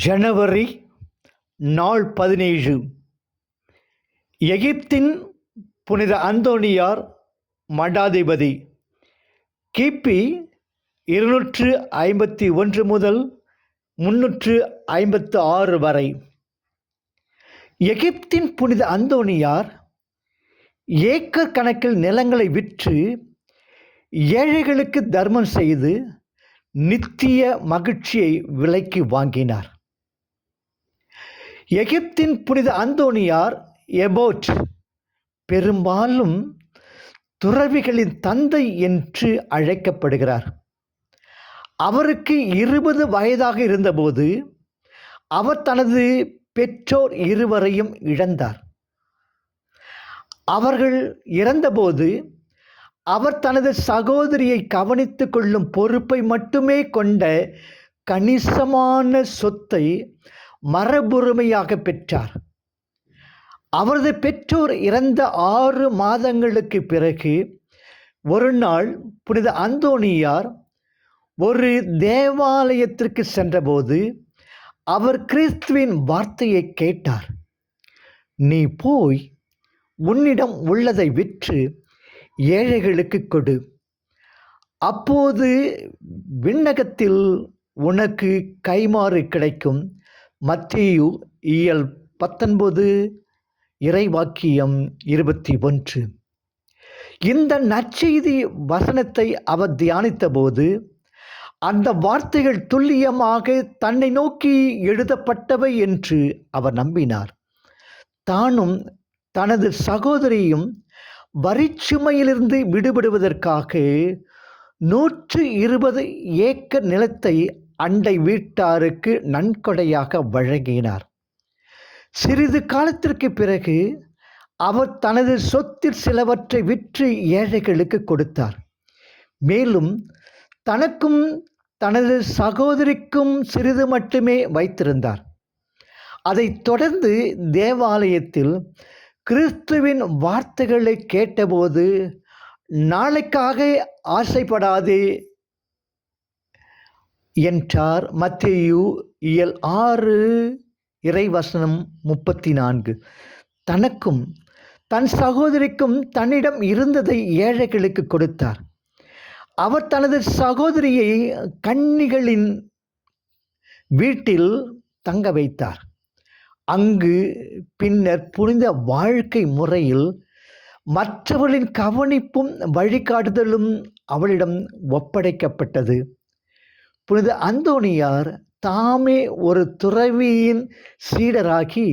ஜனவரி நாள் 17. எகிப்தின் புனித அந்தோணியார் மடாதிபதி. கிபி 251 முதல் 356 வரை. எகிப்தின் புனித அந்தோணியார் ஏக்கர் கணக்கில் நிலங்களை விற்று ஏழைகளுக்கு தர்மம் செய்து நித்திய மகிழ்ச்சியை விலைக்கு வாங்கினார். எகிப்தின் புனித அந்தோணியார் எபோட் பெரும்பாலும் துறவிகளின் தந்தை என்று அழைக்கப்படுகிறார். அவருக்கு 20 வயதாக இருந்தபோது அவர் தனது பெற்றோர் இருவரையும் இழந்தார். அவர்கள் இறந்தபோது அவர் தனது சகோதரியை கவனித்து கொள்ளும் பொறுப்பை மட்டுமே கொண்ட கணிசமான சொத்தை மரபுரிமையாக பெற்றார். அவரது பெற்றோர் இறந்த 6 மாதங்களுக்கு பிறகு ஒரு நாள் புனித அந்தோணியார் ஒரு தேவாலயத்திற்கு சென்றபோது அவர் கிறிஸ்துவின் வார்த்தையை கேட்டார். நீ போய் உன்னிடம் உள்ளதை விற்று ஏழைகளுக்கு கொடு, அப்போது விண்ணகத்தில் உனக்கு கைமாறு கிடைக்கும். மத்தேயு இயல் 19 இறைவாக்கியம் 21. இந்த நற்செய்தி வசனத்தை அவர் தியானித்த போது அந்த வார்த்தைகள் துல்லியமாக தன்னை நோக்கி எழுதப்பட்டவை என்று அவர் நம்பினார். தானும் தனது சகோதரியும் வரிச்சுமையிலிருந்து விடுபடுவதற்காக 120 ஏக்கர் நிலத்தை அண்டை வீட்டாருக்கு நன்கொடையாக வழங்கினார். சிறிது காலத்திற்கு பிறகு அவர் தனது சொத்தில் சிலவற்றை விற்று ஏழைகளுக்கு கொடுத்தார். மேலும் தனக்கும் தனது சகோதரிக்கும் சிறிது மட்டுமே வைத்திருந்தார். அதைத் தொடர்ந்து தேவாலயத்தில் கிறிஸ்துவின் வார்த்தைகளை கேட்டபோது, நாளைக்காக ஆசைப்படாதே என்றார். மத்தேயு இயல் 6 இறைவசனம் 34. தனக்கும் தன் சகோதரிக்கும் தன்னிடம் இருந்ததை ஏழைகளுக்கு கொடுத்தார். அவர் தனது சகோதரியை கன்னிகளின் வீட்டில் தங்க வைத்தார். அங்கு பின்னர் புனித வாழ்க்கை முறையில் மற்றவர்களின் கவனிப்பும் வழிகாட்டுதலும் அவளிடம் ஒப்படைக்கப்பட்டது. புனித அந்தோணியார் தாமே ஒரு துறவியின் சீடராகி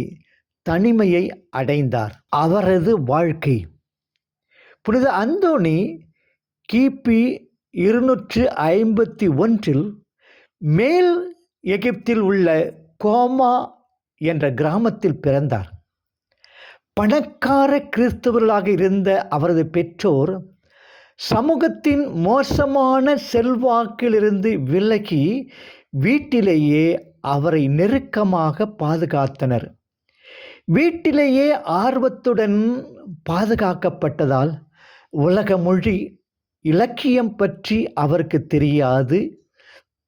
தனிமையை அடைந்தார். அவரது வாழ்க்கை. புனித அந்தோணி கிபி 251 மேல் எகிப்தில் உள்ள கோமா என்ற கிராமத்தில் பிறந்தார். பணக்கார கிறிஸ்தவர்களாக இருந்த அவரது பெற்றோர் சமூகத்தின் மோசமான செல்வாக்கிலிருந்து விலகி வீட்டிலேயே அவரை நெருக்கமாக பாதுகாத்தனர். வீட்டிலேயே ஆர்வத்துடன் பாதுகாக்கப்பட்டதால் உலக மொழி இலக்கியம் பற்றி அவருக்கு தெரியாது.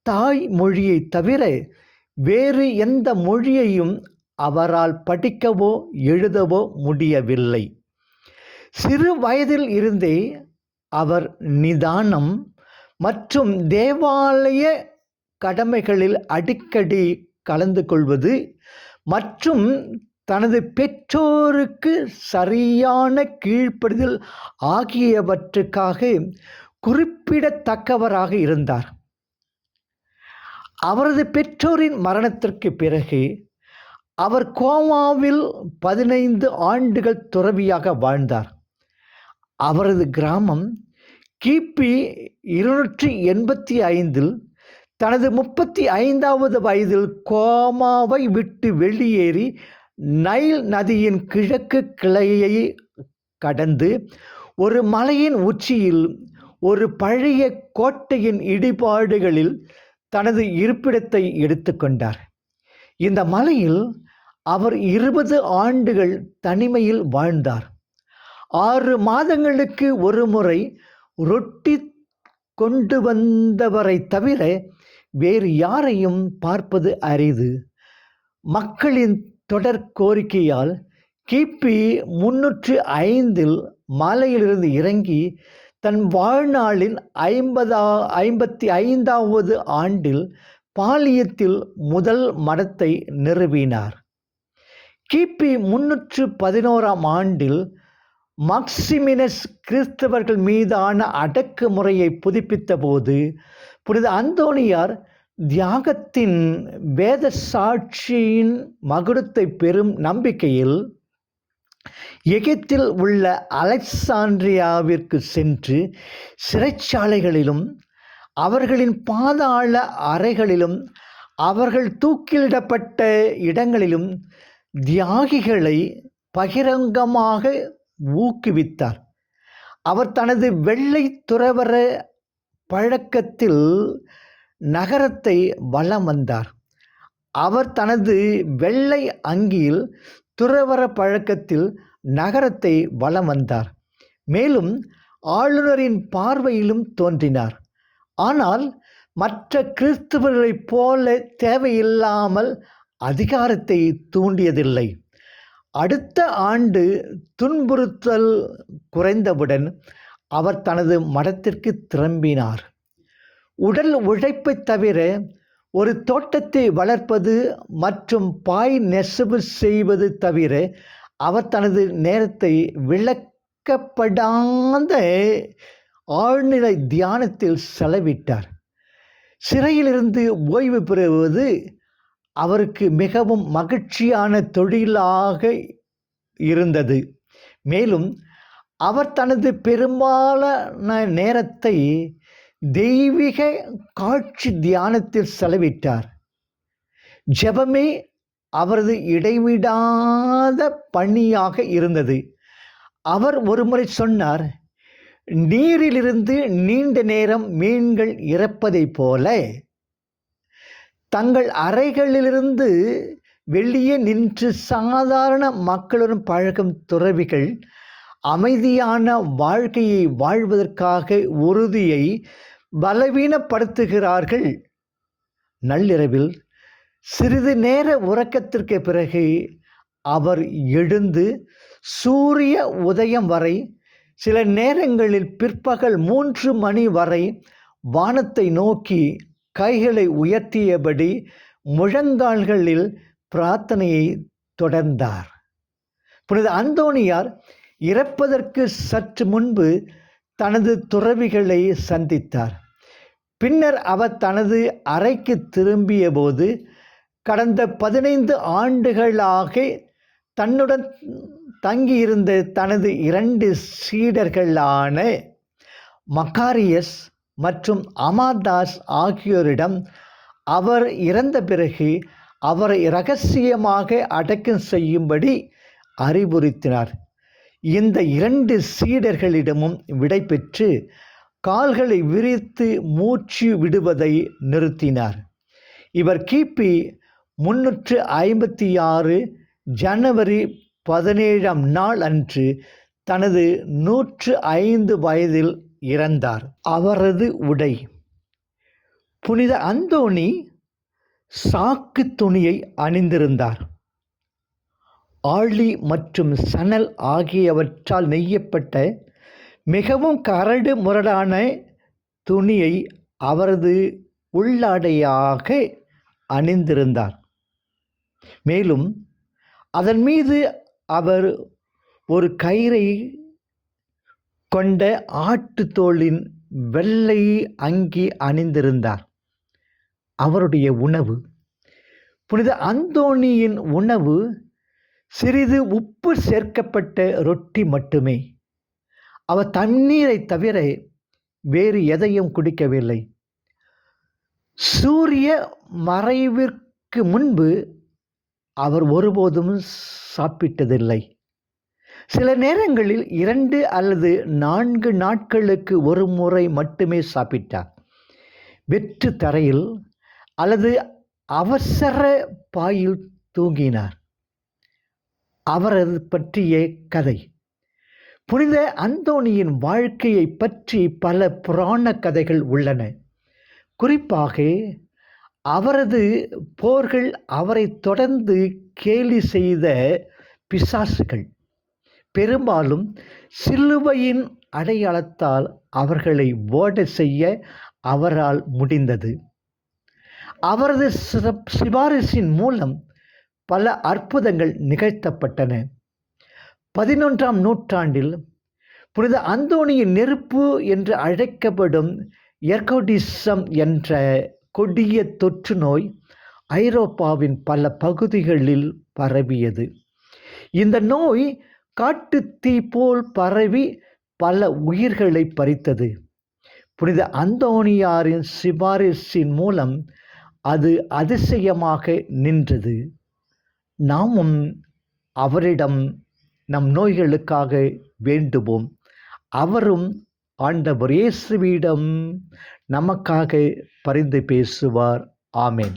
தாய் மொழியை தவிர வேறு எந்த மொழியையும் அவரால் படிக்கவோ எழுதவோ முடியவில்லை. சிறு வயதில் இருந்தே அவர் நிதானம் மற்றும் தேவாலய கடமைகளில் அடிக்கடி கலந்து கொள்வது மற்றும் தனது பெற்றோருக்கு சரியான கீழ்ப்படிதல் ஆகியவற்றுக்காக குறிப்பிடத்தக்கவராக இருந்தார். அவரது பெற்றோரின் மரணத்திற்கு பிறகு அவர் கோமாவில் 15 ஆண்டுகள் துறவியாக வாழ்ந்தார். அவரது கிராமம் கிபி 285 தனது 35வது வயதில் கோமாவை விட்டு வெளியேறி நைல் நதியின் கிழக்கு கிளையை கடந்து ஒரு மலையின் உச்சியில் ஒரு பழைய கோட்டையின் இடிபாடுகளில் தனது இருப்பிடத்தை எடுத்துக்கொண்டார். இந்த மலையில் அவர் 20 ஆண்டுகள் தனிமையில் வாழ்ந்தார். 6 மாதங்களுக்கு ஒரு முறை ரொட்டி கொண்டு வந்தவரை தவிர வேறு யாரையும் பார்ப்பது அரிது. மக்களின் தொடர் கோரிக்கையால் கிபி 305 மலையிலிருந்து இறங்கி தன் வாழ்நாளின் 55வது ஆண்டில் பாலியத்தில் முதல் மடத்தை நிறுவினார். கிபி 311 ஆண்டில் மாக்சிமினஸ் கிறிஸ்தவர்கள் மீதான அடக்குமுறையை புதுப்பித்த போது புனித அந்தோனியார் தியாகத்தின் வேத சாட்சியின் மகுடத்தை பெறும் நம்பிக்கையில் எகிப்தில் உள்ள அலெக்சாண்ட்ரியாவிற்கு சென்று சிறைச்சாலைகளிலும் அவர்களின் பாதாள அறைகளிலும் அவர்கள் தூக்கிலிடப்பட்ட இடங்களிலும் தியாகிகளை பகிரங்கமாக ஊக்குவித்தார். அவர் தனது வெள்ளை துறவற பழக்கத்தில் நகரத்தை வலம் வந்தார். அவர் தனது வெள்ளை அங்கியில் துறவற பழக்கத்தில் நகரத்தை வலம் வந்தார். மேலும் ஆளுநரின் பார்வையிலும் தோன்றினார். ஆனால் மற்ற கிறிஸ்தவர்களைப் போல தேவையில்லாமல் அதிகாரத்தை தூண்டியதில்லை. அடுத்த ஆண்டு துன்புறுத்தல் குறைந்தவுடன் அவர் தனது மடத்திற்கு திரும்பினார். உடல் உழைப்பை தவிர ஒரு தோட்டத்தை வளர்ப்பது மற்றும் பாய் நெசவு செய்வது தவிர அவர் தனது நேரத்தை விளக்கப்படாத ஆழ்நிலை தியானத்தில் செலவிட்டார். சிறையிலிருந்து ஓய்வு பெறுவது அவருக்கு மிகவும் மகிழ்ச்சியான தொழிலாக இருந்தது. மேலும் அவர் தனது பெரும்பாலான நேரத்தை தெய்வீக காட்சி தியானத்தில் செலவிட்டார். ஜெபமே அவரது இடைவிடாத பணியாக இருந்தது. அவர் ஒருமுறை சொன்னார், நீரிலிருந்து நீண்ட நேரம் மீன்கள் இறப்பதைப் போல தங்கள் அறைகளிலிருந்து வெளியே நின்று சாதாரண மக்களுடன் பழகும் துறவிகள் அமைதியான வாழ்க்கையை வாழ்வதற்காக உறுதியை பலவீனப்படுத்துகிறார்கள். நள்ளிரவில் சிறிது நேர உறக்கத்திற்கு பிறகு அவர் எழுந்து சூரிய உதயம் வரை, சில நேரங்களில் பிற்பகல் 3 மணி வரை வானத்தை நோக்கி கைகளை உயர்த்தியபடி முழங்கால்களில் பிரார்த்தனையை தொடர்ந்தார். புனித அந்தோனியார் இறப்பதற்கு சற்று முன்பு தனது துறவிகளை சந்தித்தார். பின்னர் அவர் தனது அறைக்கு திரும்பிய போது கடந்த 15 ஆண்டுகளாக தன்னுடன் தங்கியிருந்த தனது 2 சீடர்களான மக்காரியஸ் மற்றும் அமாதாஸ் ஆகியோரிடம் அவர் இறந்த பிறகு அவரை இரகசியமாக அடக்கம் செய்யும்படி அறிவுறுத்தினார். இந்த 2 சீடர்களிடமும் விடை பெற்று கால்களை விரித்து மூச்சு விடுவதை நிறுத்தினார். இவர் கிபி 356 ஜனவரி 17ஆம் நாள் அன்று தனது 105 வயதில் இறந்தார். அவரது உடை. புனித அந்தோணி சாக்கு துணியை அணிந்திருந்தார். ஆழி மற்றும் சணல் ஆகியவற்றால் நெய்யப்பட்ட மிகவும் கரடு முரடான துணியை அவரது உள்ளாடையாக அணிந்திருந்தார். மேலும் அதன் மீது அவர் ஒரு கயிறை கொண்ட ஆட்டுத்தோலின் வெள்ளை அங்கி அணிந்திருந்தார். அவருடைய உணவு. புனித அந்தோணியின் உணவு சிறிது உப்பு சேர்க்கப்பட்ட ரொட்டி மட்டுமே. அவர் தண்ணீரை தவிர வேறு எதையும் குடிக்கவில்லை. சூரிய மறைவிற்கு முன்பு அவர் ஒருபோதும் சாப்பிட்டதில்லை. சில நேரங்களில் 2 அல்லது 4 நாட்களுக்கு ஒரு முறை மட்டுமே சாப்பிட்டார். வெற்று தரையில் அல்லது அவசர பாயில் தூங்கினார். அவரது பற்றிய கதை. புனித அந்தோணியின் வாழ்க்கையை பற்றி பல புராண கதைகள் உள்ளன. குறிப்பாக அவரது போர்கள் அவரை தொடர்ந்து கேலி செய்த பிசாசுகள் பெரும்பாலும் சிலுவையின் அடையாளத்தால் அவர்களை ஓட செய்ய அவரால் முடிந்தது. அவரது சிபாரிசின் மூலம் பல அற்புதங்கள் நிகழ்த்தப்பட்டன. 11ஆம் நூற்றாண்டில் புனித அந்தோனியின் நெருப்பு என்று அழைக்கப்படும் எர்கோடிசம் என்ற கொடிய தொற்று நோய் ஐரோப்பாவின் பல பகுதிகளில் பரவியது. இந்த நோய் காட்டுத்தீ போல் பரவி பல உயிர்களை பறித்தது. புனித அந்தோனியாரின் சிபாரிசின் மூலம் அது அதிசயமாக நின்றது. நாமும் அவரிடம் நம் நோய்களுக்காக வேண்டுவோம். அவரும் ஆண்டவர் இயேசுவிடம் நமக்காக பரிந்து பேசுவார். ஆமென்.